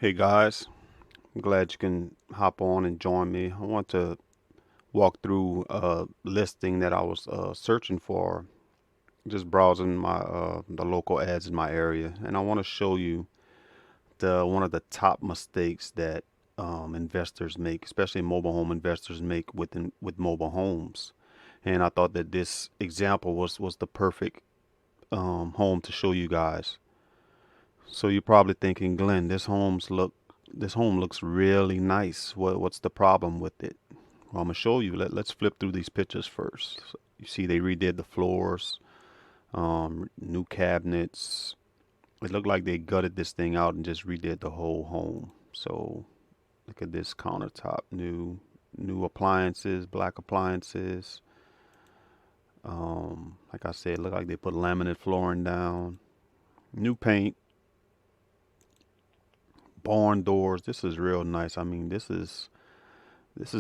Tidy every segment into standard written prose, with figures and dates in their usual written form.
Hey guys, I'm glad you can hop on and join me. I want to walk through a listing that I was searching for, just browsing my the local ads in my area, and I want to show you the one of the top mistakes that investors make, especially mobile home investors make with mobile homes. And I thought that this example was the perfect home to show you guys. So you're probably thinking, Glenn, this home looks really nice. What's the problem with it? Well, I'm gonna show you. Let's flip through these pictures first. So you see they redid the floors, new cabinets. It looked like they gutted this thing out and just redid the whole home. So look at this countertop, new appliances, black appliances. Like I said, look like they put laminate flooring down, new paint, barn doors. This is real nice. I mean, this is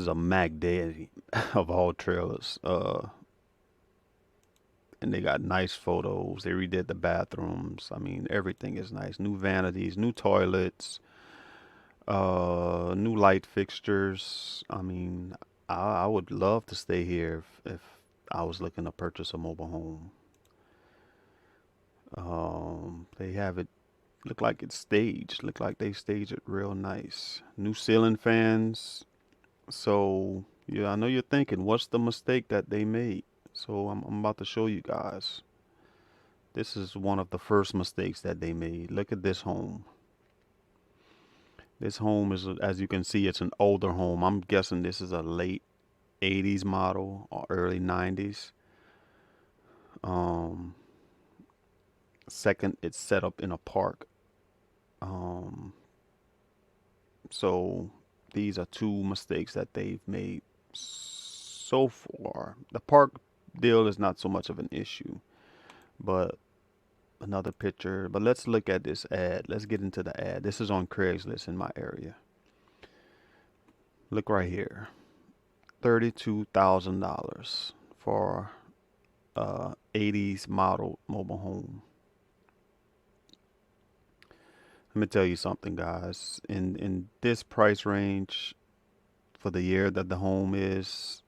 a Mac Daddy of all trailers. And they got nice photos. They redid the bathrooms. I mean, everything is nice. New vanities, new toilets, new light fixtures. I mean, I would love to stay here if I was looking to purchase a mobile home. They have it look like it's staged. Look like they staged it real nice. New ceiling fans. So, yeah, I know you're thinking, what's the mistake that they made? So I'm about to show you guys. This is one of the first mistakes that they made. Look at this home. This home is, as you can see, it's an older home. I'm guessing this is a late 80s model or early 90s. Um, Second, it's set up in a park. Um, so these are two mistakes that they've made so far. The park deal is not so much of an issue, but another picture. But let's look at this ad. Let's get into the ad. This is on Craigslist in my area. Look right here. $32,000 for 80s model mobile home. Let me tell you something, guys. In this price range for the year that the home is,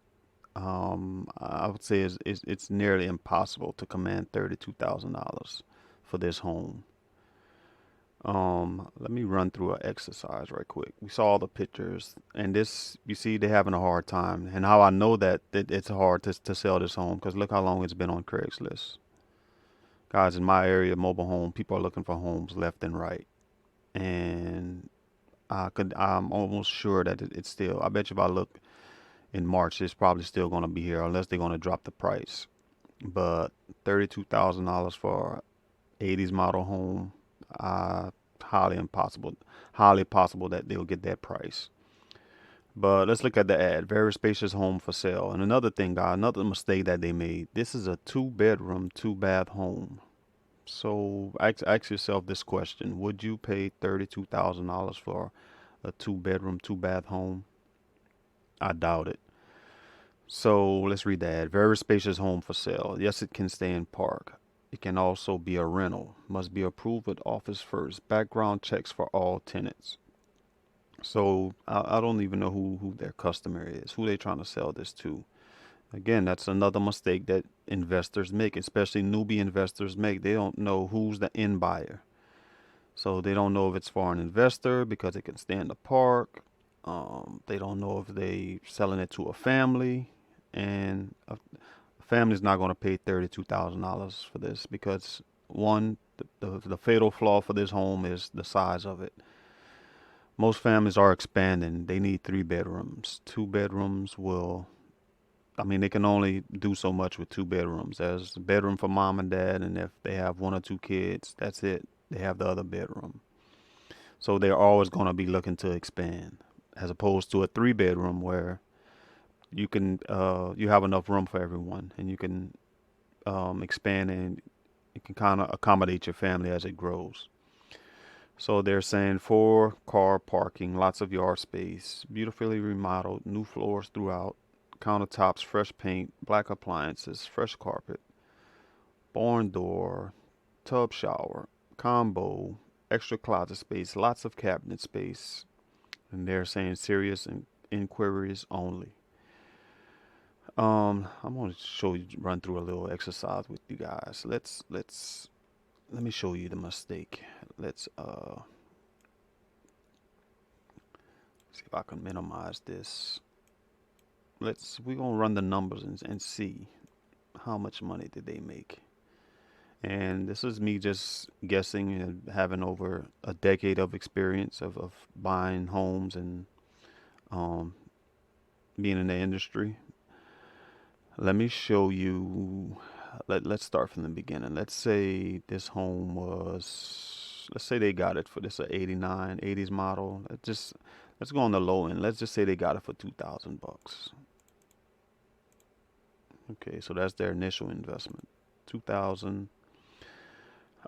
I would say it's nearly impossible to command $32,000 for this home. Let me run through an exercise right quick. We saw all the pictures, and this, you see, they're having a hard time. And how I know that it's hard to sell this home, because look how long it's been on Craigslist. Guys, in my area, mobile home, people are looking for homes left and right. And I'm almost sure that it's still, I bet you if I look in March, it's probably still going to be here unless they're going to drop the price. But $32,000 for 80s model home, uh, highly impossible, highly possible that they'll get that price. But let's look at the ad. Very spacious home for sale. And another thing, guys, another mistake that they made. This is a two-bedroom, two-bath home. So ask yourself this question: would you pay $32,000 for a two-bedroom, two-bath home? I doubt it. So let's read the ad. Very spacious home for sale. Yes, it can stay in park. It can also be a rental. Must be approved with office first. Background checks for all tenants. So I don't even know who their customer is, who they trying to sell this to. Again, that's another mistake that investors make, especially newbie investors make. They don't know who's the end buyer. So they don't know if it's for an investor because it can stay in the park. They don't know if they selling it to a family, and a family's not going to pay $32,000 for this because one, the fatal flaw for this home is the size of it. Most families are expanding. They need three bedrooms. Two bedrooms will, I mean, they can only do so much with two bedrooms. There's a bedroom for mom and dad, and if they have one or two kids, that's it. They have the other bedroom. So they're always going to be looking to expand, as opposed to a three bedroom where you have enough room for everyone, and you can expand and you can kind of accommodate your family as it grows. So they're saying four car parking, lots of yard space, beautifully remodeled, new floors throughout, countertops, fresh paint, black appliances, fresh carpet, barn door, tub shower, combo. extra closet space, lots of cabinet space, and they're saying serious inquiries only. I'm going to show you, run through a little exercise with you guys. Let me show you the mistake. Let's see if I can minimize this. We're gonna run the numbers and see how much money did they make. And this is me just guessing and having over a decade of experience of buying homes and um, being in the industry. Let me show you. Let's start from the beginning. Let's say this home was, let's say they got it for this a 89, 80s model. Let's go on the low end. Let's just say they got it for 2,000 bucks. Okay, so that's their initial investment. 2,000.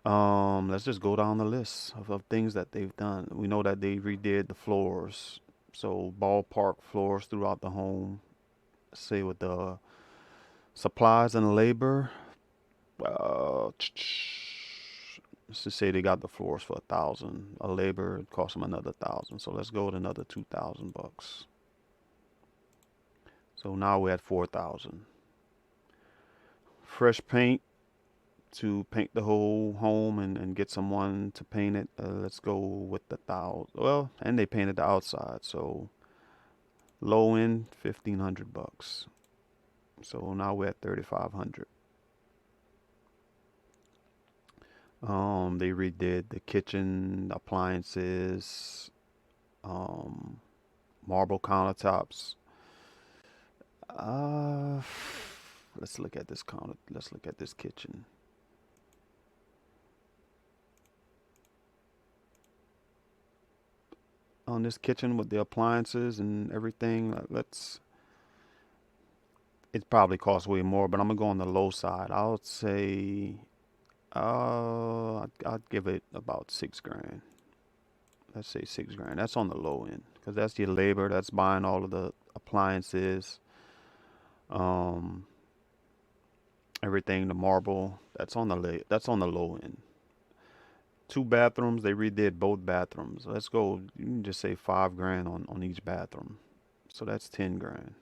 Let's just go down the list of things that they've done. We know that they redid the floors. So ballpark floors throughout the home. Say with the supplies and labor, let's just say they got the floors for 1,000. A labor it cost them another 1,000. So let's go with another 2,000 bucks. So now we're at 4,000. Fresh paint to paint the whole home and get someone to paint it. Let's go with the 1,000. Well, and they painted the outside. So low end 1,500 bucks. So now we're at 3,500. They redid the kitchen appliances, marble countertops. Uh, let's look at this counter. Let's look at this kitchen. On this kitchen with the appliances and everything, it probably costs way more, but I'm gonna go on the low side. I would say, I'd give it about 6 grand. Let's say 6 grand. That's on the low end because that's your labor. That's buying all of the appliances, um, everything, the marble. That's on the low end. 2 bathrooms. They redid both bathrooms. Let's go. You can just say 5 grand on each bathroom. So that's 10 grand.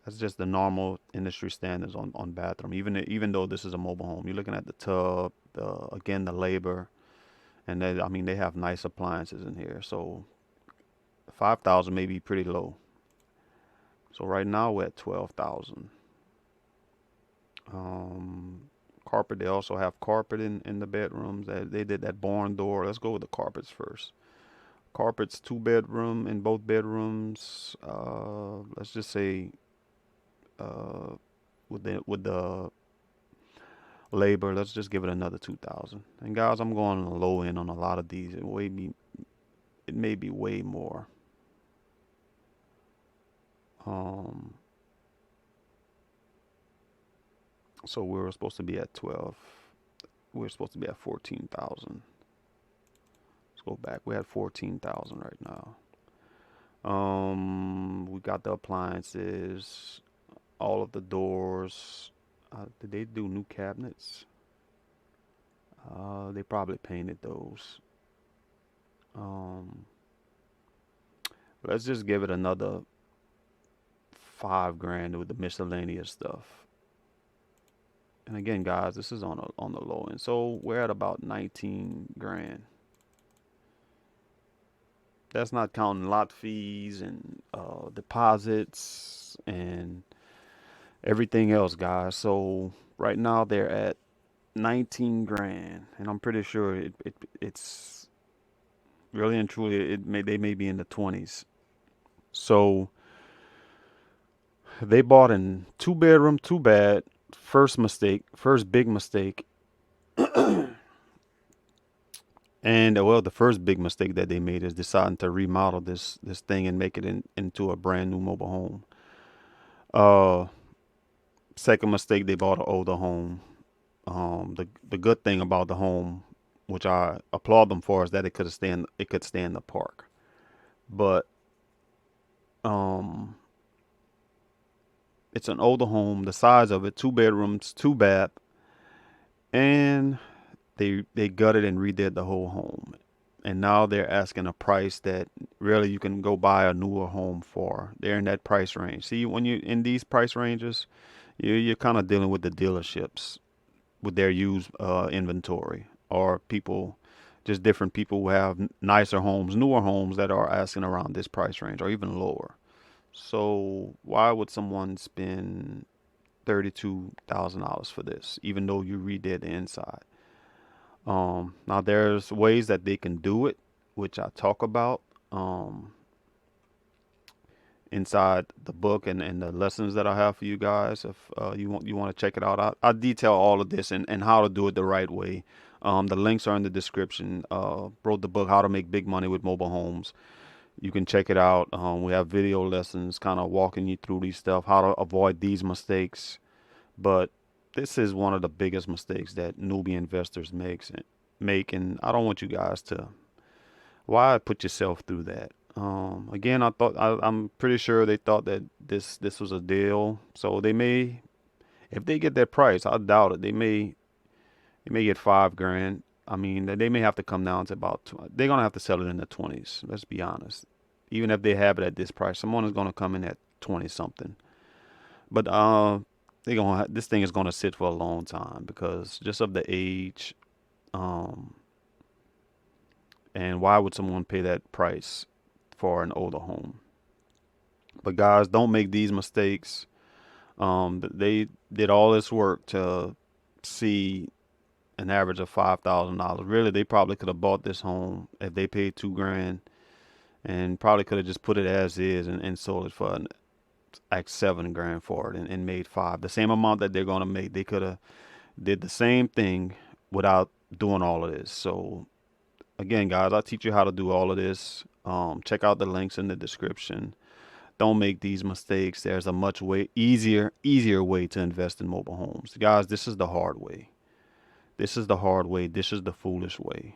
That's just the normal industry standards on bathroom. Even though this is a mobile home, you're looking at the tub, the labor, and I mean they have nice appliances in here. So 5,000 may be pretty low. So right now we're at 12,000. Um, Carpet. They also have carpet in the bedrooms. They did that barn door. Let's go with the carpets first. Carpets 2 bedroom in both bedrooms. Let's just say uh, with the labor, let's just give it another 2,000. And guys, I'm going on the low end on a lot of these. It may be way more. Um, so we were supposed to be at 12. We are supposed to be at 14,000. Let's go back. We're at 14,000 right now. We got the appliances, all of the doors. Did they do new cabinets? They probably painted those. Um, let's just give it another 5 grand with the miscellaneous stuff. And again, guys, this is on the low end. So we're at about 19 grand. That's not counting lot fees and deposits and everything else, guys. So right now they're at 19 grand, and I'm pretty sure it's really and truly they may be in the 20s. So they bought in 2 bedroom, too bad. First big mistake. And well, the first big mistake that they made is deciding to remodel this thing and make it into a brand new mobile home. Uh, Second mistake, they bought an older home. The good thing about the home, which I applaud them for, is that it could stay in the park. But um, it's an older home. The size of it, 2 bedrooms, 2 bath. and they gutted and redid the whole home, and now they're asking a price that really you can go buy a newer home for. They're in that price range. See, when you in these price ranges, you're kind of dealing with the dealerships with their used inventory, or people, just different people who have nicer homes, newer homes that are asking around this price range or even lower. So why would someone spend $32,000 for this, even though you redid the inside? Now there's ways that they can do it, which I talk about um, inside the book and the lessons that I have for you guys. If you want to check it out, I detail all of this and how to do it the right way. The links are in the description. Wrote the book How to Make Big Money with Mobile Homes. You can check it out. We have video lessons, kind of walking you through these stuff, how to avoid these mistakes. But this is one of the biggest mistakes that newbie investors make, and I don't want you guys to. Why put yourself through that? Again, I'm pretty sure they thought that this was a deal, so they may, if they get that price, I doubt it. They may get 5 grand. I mean, they may have to come down to about. They're gonna have to sell it in the 20s. Let's be honest. Even if they have it at this price, someone is gonna come in at 20 something. But this thing is gonna sit for a long time because just of the age. Um, and why would someone pay that price for an older home? But guys, don't make these mistakes. They did all this work to see an average of $5,000. Really, they probably could have bought this home if they paid 2 grand, and probably could have just put it as is and sold it for like 7 grand for it and made five. The same amount that they're gonna make, they could have did the same thing without doing all of this. So again, guys, I'll teach you how to do all of this. Check out the links in the description. Don't make these mistakes. There's a much easier way to invest in mobile homes. Guys, this is the hard way. This is the hard way. This is the foolish way.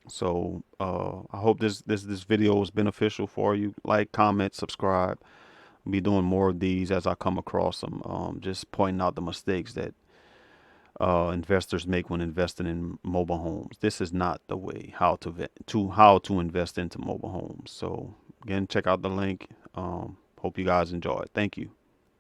So I hope this video was beneficial for you. Like, comment, subscribe. I'll be doing more of these as I come across them. Just pointing out the mistakes that investors make when investing in mobile homes. This is not the way how to invest into mobile homes. So again, check out the link. Hope you guys enjoy it. Thank you.